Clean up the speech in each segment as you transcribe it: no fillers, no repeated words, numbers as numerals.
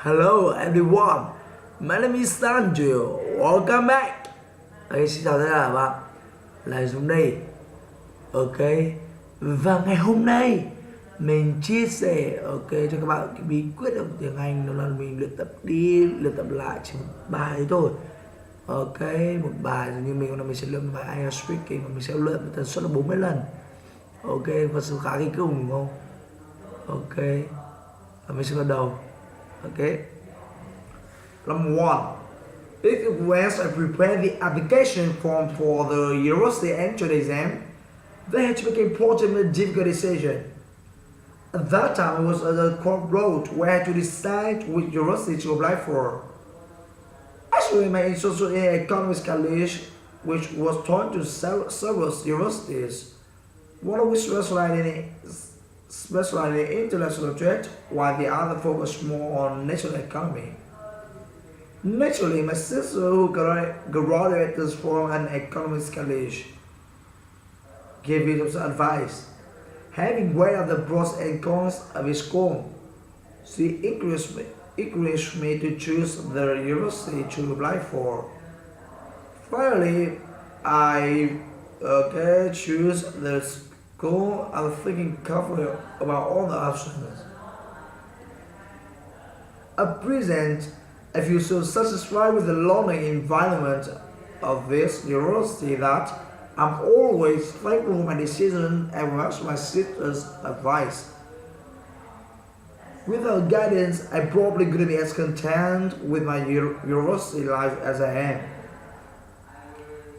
Hello everyone, my name is Sanju. Welcome back. Xin chào tất cả các bạn, là Dũng đây. Ok, và ngày hôm nay mình chia sẻ cho các bạn cái bí quyết học tiếng Anh, đó là mình luyện tập lại chỉ một bài ấy thôi. Ok, một bài giống như mình sẽ luyện bài IELTS speaking và mình sẽ luyện với tần suất là 40 lần. Ok, và sự khá kinh khủng đúng không? Ok, và mình sẽ bắt đầu. Okay. Number one, if once I prepared the application form for the university entrance exam, they had to make an important and difficult decision. At that time, I was at a crossroad where I had to decide which university to apply for. Actually, my interest in economics college, which was taught to several universities, one of which specialized in intellectual subject, while the other focused more on national economy. Naturally, my sister, who graduated from an economics college, gave me some advice. Having weighed out the pros and cons of his school, she encouraged me to choose the university to apply for. Finally, I choose the school and thinking carefully about all the options. At present, I feel so satisfied with the learning environment of this university that I'm always thankful for my decision and watch my sister's advice. Without guidance, I probably couldn't be as content with my university life as I am.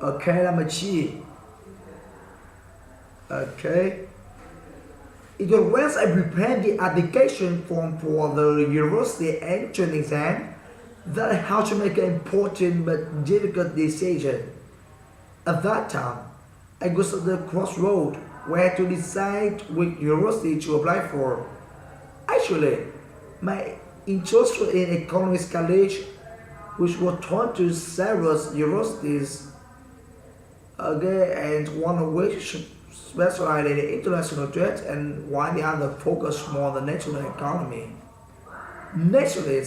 Okay, number two. Okay. It was once I prepared the application form for the university entrance exam that I had to make an important but difficult decision. At that time, I was at the crossroad where to decide which university to apply for. Actually, my interest was in economics college, which was taught to several universities, and one of which specialized in international trade and while the other focused more on the national economy. Naturally,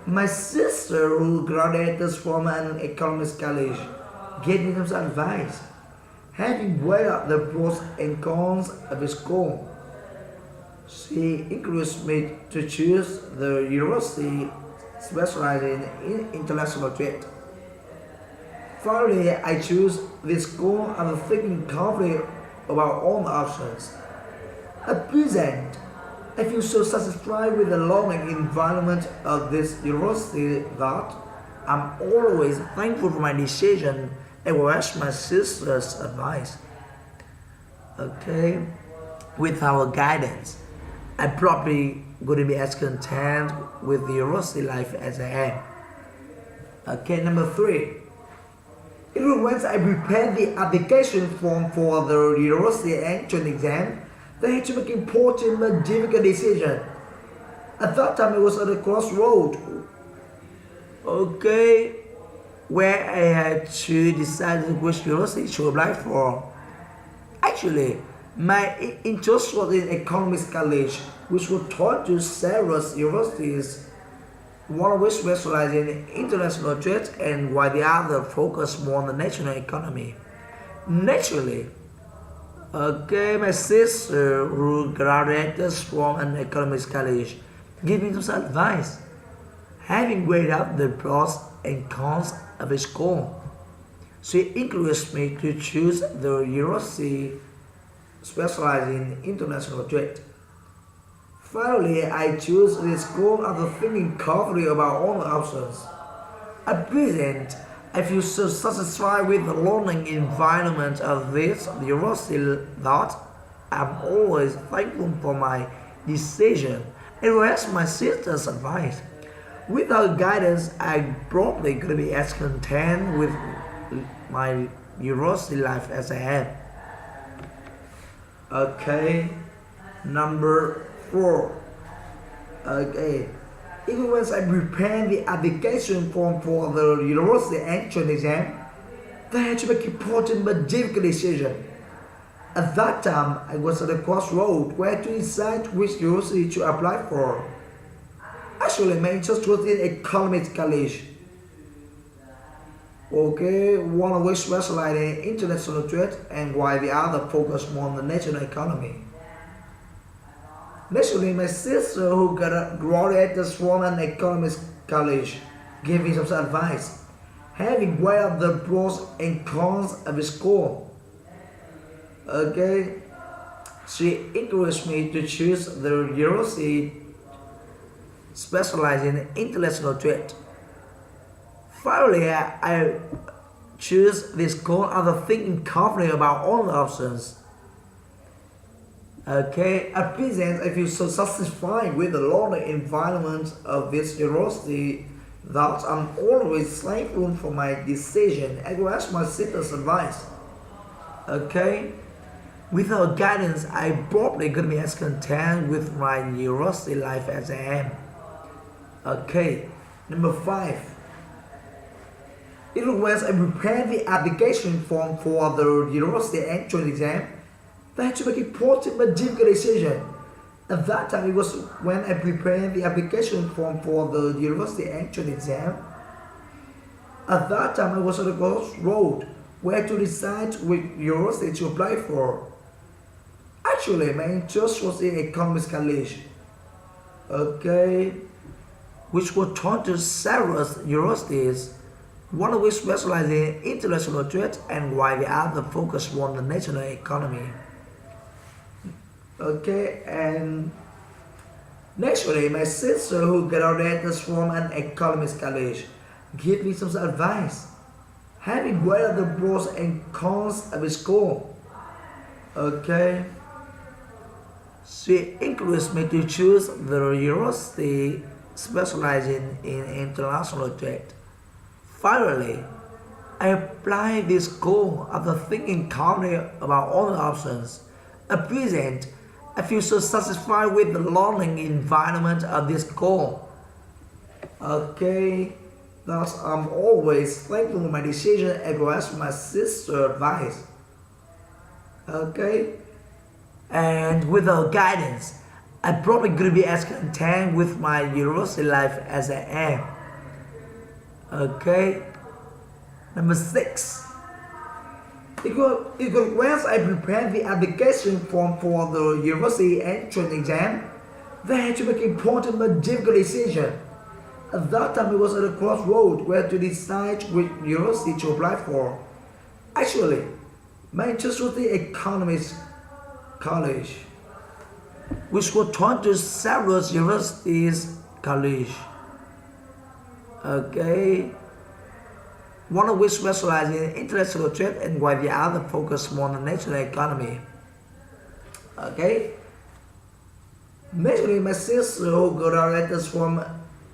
my sister, who graduated from an economics college, gave me some advice. Having weighed up the pros and cons of the school, she encouraged me to choose the university specializing in international trade. Finally, I chose this school and thinking carefully about all the options. At present, I feel so satisfied with the learning environment of this university that I'm always thankful for my decision and will ask my sister's advice. Okay, with our guidance, I probably going to be as content with the university life as I am. Okay, number three. Even once I prepared the application form for the university entrance exam, they had to make an important but difficult decision. At that time, it was at a crossroad. Okay, where I had to decide which university to apply for. Actually, my interest was in economics college, which was taught to several universities, one of which specialized in international trade and while the other focused more on the national economy. Naturally, my sister, who graduated from an economics college, gave me some advice. Having weighed out the pros and cons of a school, she encouraged me to choose the university specializing in international trade. Finally, I chose this school after thinking carefully about all the options. At present, I feel so satisfied with the learning environment of this university that I'm always thankful for my decision and will ask my sister's advice. Without guidance, I probably could be as content with my university life as I am. Okay, number 4. Okay. Even once I prepared the application form for the university entrance exam, they had to make an important but difficult decision. At that time, I was at a crossroad where to decide which university to apply for. Actually, my interest was in economics college. Okay, one of which specialized in international trade and while the other focused more on the national economy. Naturally, my sister who graduated from an economics college gave me some advice, having weighed the pros and cons of the school. Okay, she encouraged me to choose the university specialized in international trade. Finally, I choose this school after thinking carefully about all the options. Okay, at present, I feel so satisfied with the learning environment of this university that I'm always thankful for my decision. I will ask my sister's advice. Okay, without guidance, I probably couldn't be as content with my university life as I am. Okay, number 5. It was I prepared the application form for the university entrance exam. I had to make an important but difficult decision. At that time, it was when I prepared the application form for the university entrance exam. At that time, I was at a crossroad where to decide which university to apply for. Actually, my interest was in economics college. Okay, which was taught to several universities, one of which specialized in international trade and while the other focused on the national economy. Okay, and naturally, my sister who graduated from an economics college gave me some advice, having weighed the pros and cons of the school. Okay, she encouraged me to choose the university specializing in international trade. Finally, I applied this school after thinking calmly about all the options. At present, I feel so satisfied with the learning environment of this school. Okay, thus I'm always thankful for my decision and will ask my sister's advice. Okay, and without guidance, I probably couldn't be as content with my university life as I am. Okay, number 6. Once I prepared the application form for the university entrance exam, I had to make an important but difficult decision. At that time, it was at a crossroad where to decide which university to apply for. Actually, my interest was the economics college, which was taught to several universities college. Okay, one of which specialized in international trade and while the other focused more on the national economy. Okay, naturally, my sister who graduated from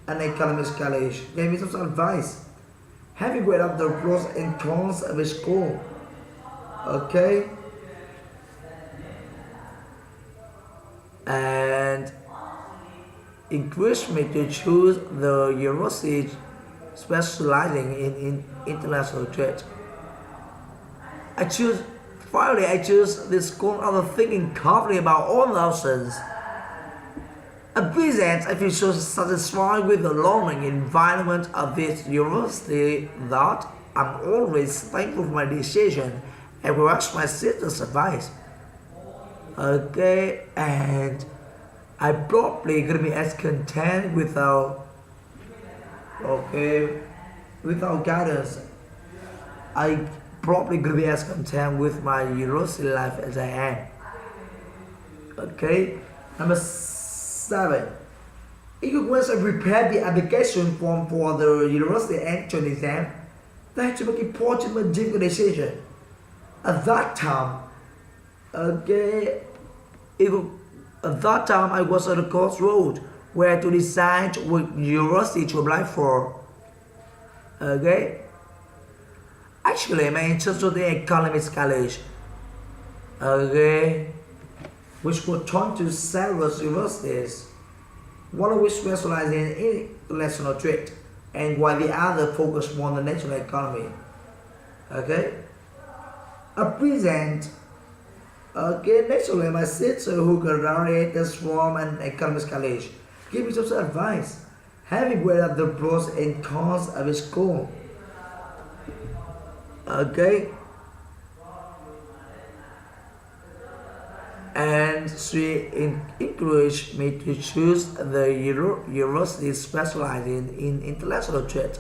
an economics college gave me some advice, having weighed up the pros and cons of a school. Okay, and encouraged me to choose the university specializing in international trade. Finally, I choose this school after thinking carefully about all the options. At present, I feel so satisfied with the learning environment of this university that I'm always thankful for my decision and will ask my sister's advice. Okay, and I probably gonna be as content without guidance. I probably gonna be as content with my university life as I am. Okay, number 7. Once I prepared the application form for the university entrance exam, I had to make an important but difficult decision. At that time, okay, at that time I was at a crossroad where to decide which university to apply for. Okay, actually, my interest was the economics college. Okay, which was taught to several universities, one of which specialized in international trade, and while the other focused more on the national economy. Okay, at present, okay, naturally, my sister who graduated from an economics college gave me some advice, having weighed up the pros and cons of his school. Okay, and she encouraged me to choose the university specializing in intellectual traits.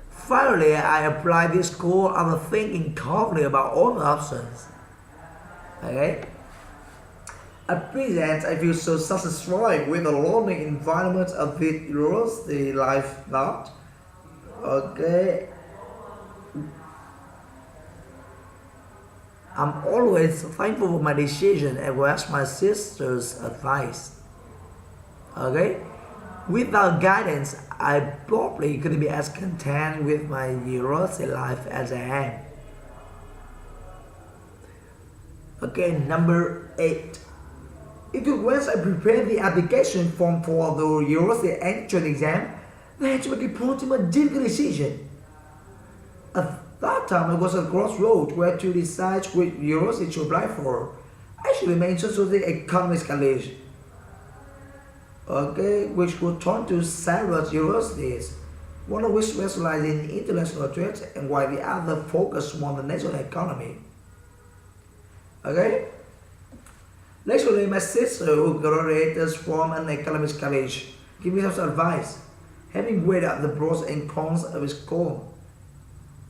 Finally, I applied this course after thinking carefully about all the options. Okay. At present, I feel so satisfied with the learning environment of the university life that, okay, I'm always thankful for my decision and will ask my sister's advice. Okay? Without guidance, I probably couldn't be as content with my university life as I am. Okay, number 8. Once I prepared the application form for the university entrance exam, I had to make a pretty much difficult decision. At that time, I was at a crossroads where to decide which university to apply for. Actually, my interest was in economics college, okay, which would turn to several universities, one of which specialized in international trade and while the other focused on the national economy. Okay? Actually, my sister, who graduated from an economics college, gave me some advice, having weighed out the pros and cons of his course.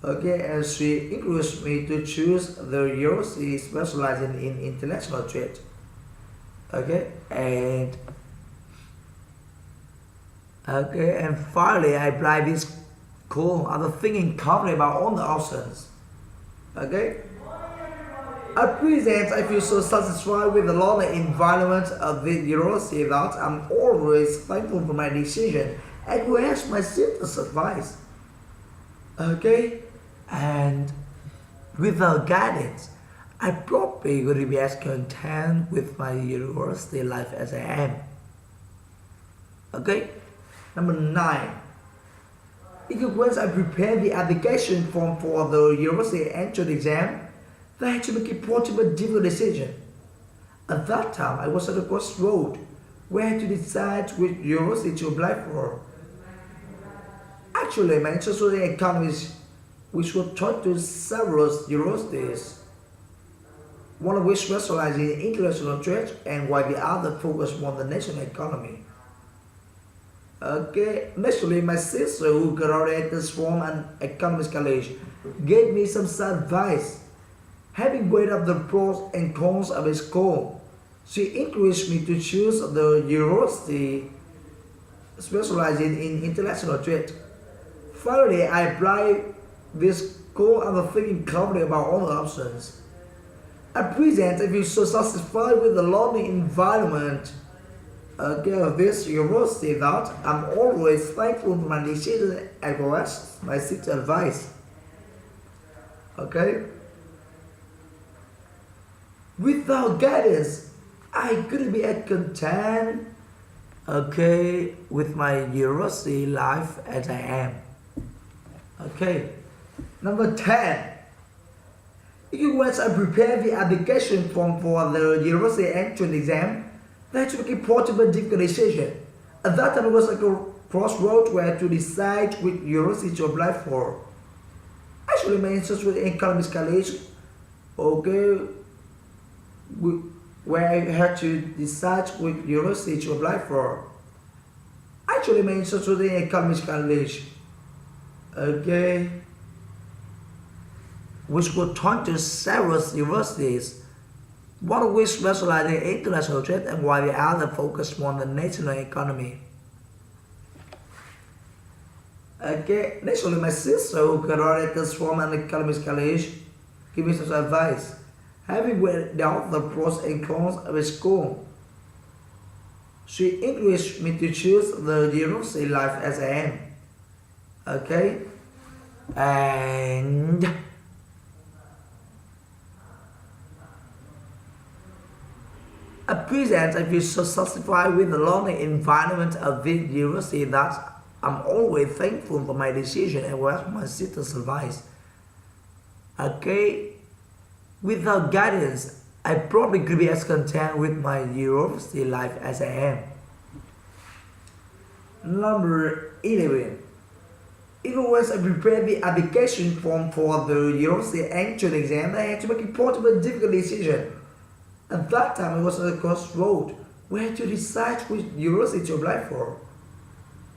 Okay, and she encouraged me to choose the university specializing in international trade. Okay, and finally I applied this course after thinking carefully about all the options. Okay. At present, I feel so satisfied with the learning environment of the university that I'm always thankful for my decision and will ask my sister's advice. Okay? And without guidance, I probably would be as content with my university life as I am. Okay? Number 9. Once I prepared the application form for the university entrance exam, I had to make a pretty difficult decision. At that time, I was at a crossroad where to decide which university to apply for. Actually, my interest was in economics, which would turn to several universities, one of which specialized in international trade and while the other focused on the national economy. Okay, naturally, my sister, who graduated from an economics college, gave me some advice. Having weighed up the pros and cons of his course, she encouraged me to choose the university specializing in international trade. Finally, I applied this course after thinking carefully about all the options. At present, I feel so satisfied with the learning environment of this university that I'm always thankful for my decision and will ask my sister's advice. Okay? Without guidance, I couldn't be as content, okay, with my university life as I am. Okay. Number 10. Once I prepared the application form for the university entrance exam, I had to make a portable difficult decision. At that time, it was like a crossroad where to decide which university to apply for. Actually, my interest was in economics college, okay, where I had to decide which university to apply for. Actually, my interest was in economics college, okay, which would turn to several universities, one of which specialized in international trade and while the other focused on the national economy. Okay, naturally, my sister, who graduated from an economics college, gave me some advice. Having weighed out the pros and cons of a school, she encouraged me to choose the university life as I am. Okay? And at present, I feel so satisfied with the learning environment of this university that I'm always thankful for my decision and will ask my sister's advice. Okay? Without guidance, I probably could be as content with my university life as I am. Number 11. Even once I prepared the application form for the university entrance exam, I had to make important but difficult decision. At that time, I was at a crossroad where to decide which university to apply for.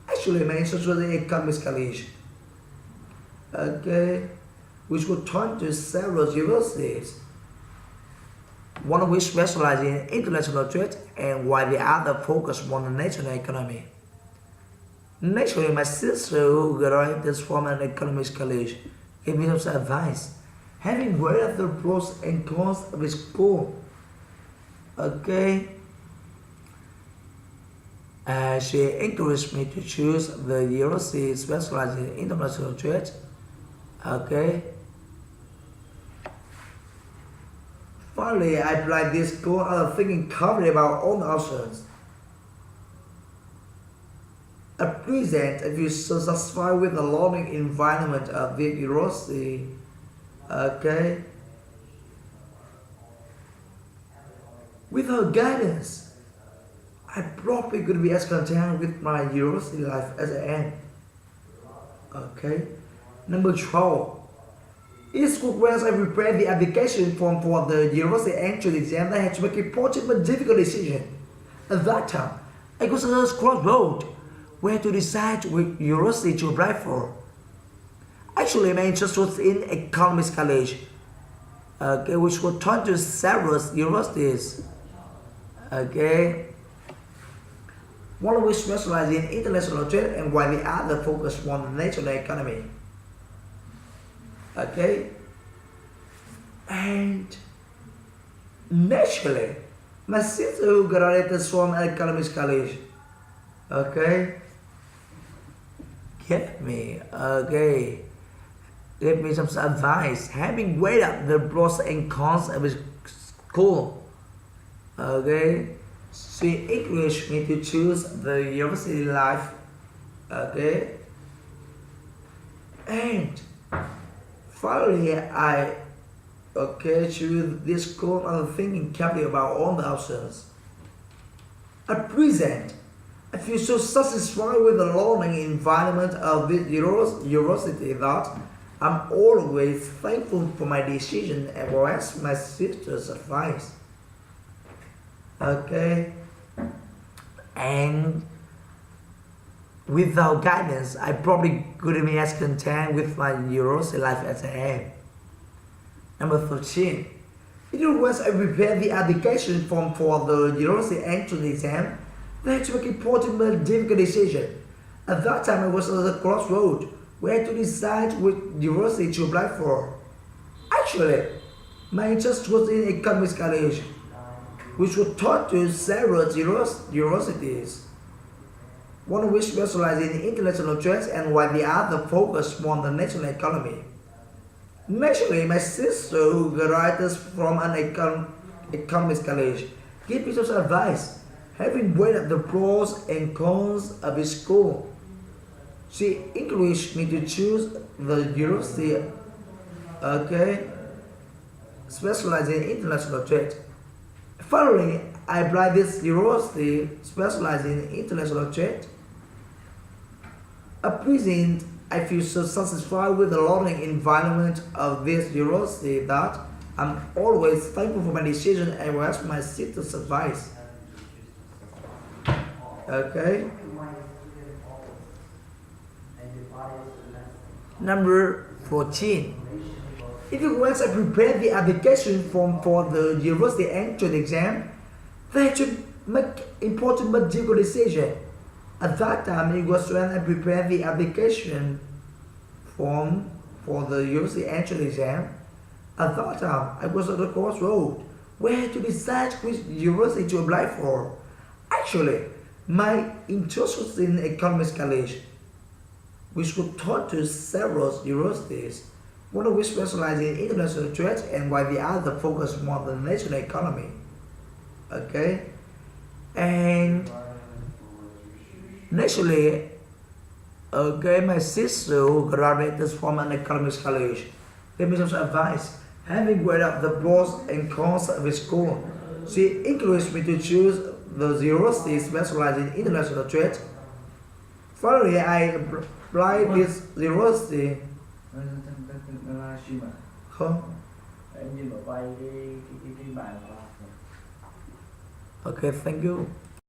Actually, my interest was in economics college, okay, which would turn to several universities, one of which specialized in international trade and while the other focused on the national economy. Naturally, my sister, who graduated from an economics college, gave me some advice, having weighed up the pros and cons of his school. Okay, she encouraged me to choose the university specialized in international trade. Okay. Finally, I applied this school after thinking carefully about all the options. At present, I feel so satisfied with the learning environment of the university. Okay. With her guidance, I probably could be as content with my university life as I am. Okay. Number 12. Each school once I prepared the application form for the university entrance exam, I had to make a important but difficult decision. At that time, I was at a crossroad where to decide which university to apply for. Actually, my interest was in economics college, okay, which would turn to several universities. Okay, one of which specialized in international trade and while the other focused on the national economy. Okay, and naturally, my sister who graduated from economics college, okay, gave me some advice, having weighed up the pros and cons of his school. Okay, she encouraged me to choose the university life. Okay, and finally I choose this school after thinking carefully about all the options. At present, I feel so satisfied with the learning environment of this university that I'm always thankful for my decision and will ask my sister's advice. Okay, and without guidance, I probably couldn't be as content with my university life as I am. Number 13. Even once I prepared the application form for the university entrance exam, I had to make an important but difficult decision. At that time, I was at a crossroad where to decide which university to apply for. Actually, my interest was in economics college, which was taught to several universities, one of which specialized in international trade and while the other focused on the national economy. Naturally, my sister, who graduated from an economics college, gave me some advice, having weighed up the pros and cons of his school. She encouraged me to choose the university, okay, specialized in international trade. Finally, I applied this university specialized in international trade. At present, I feel so satisfied with the learning environment of this university that I'm always thankful for my decision and will ask my sister's advice. Okay. Number 14. Even once I prepared the application form for the university entrance exam, I had to make important but difficult decision. At that time, it was when I prepared the application form for the university entrance exam. At that time, I was at a crossroad where to decide which university to apply for. Actually, my interest was in economics college, which was taught to several universities, one of which specialized in international trade and while the other focused more on the national economy. Okay, and naturally, okay, my sister who graduated from an economics college gave me some advice, having weighed up the pros and cons of his school. She encouraged me to choose the university specialized in international trade. Finally, I apply this university. Livestream à? Không. Em nhìn vào quay cái bài của họ. Okay, thank you.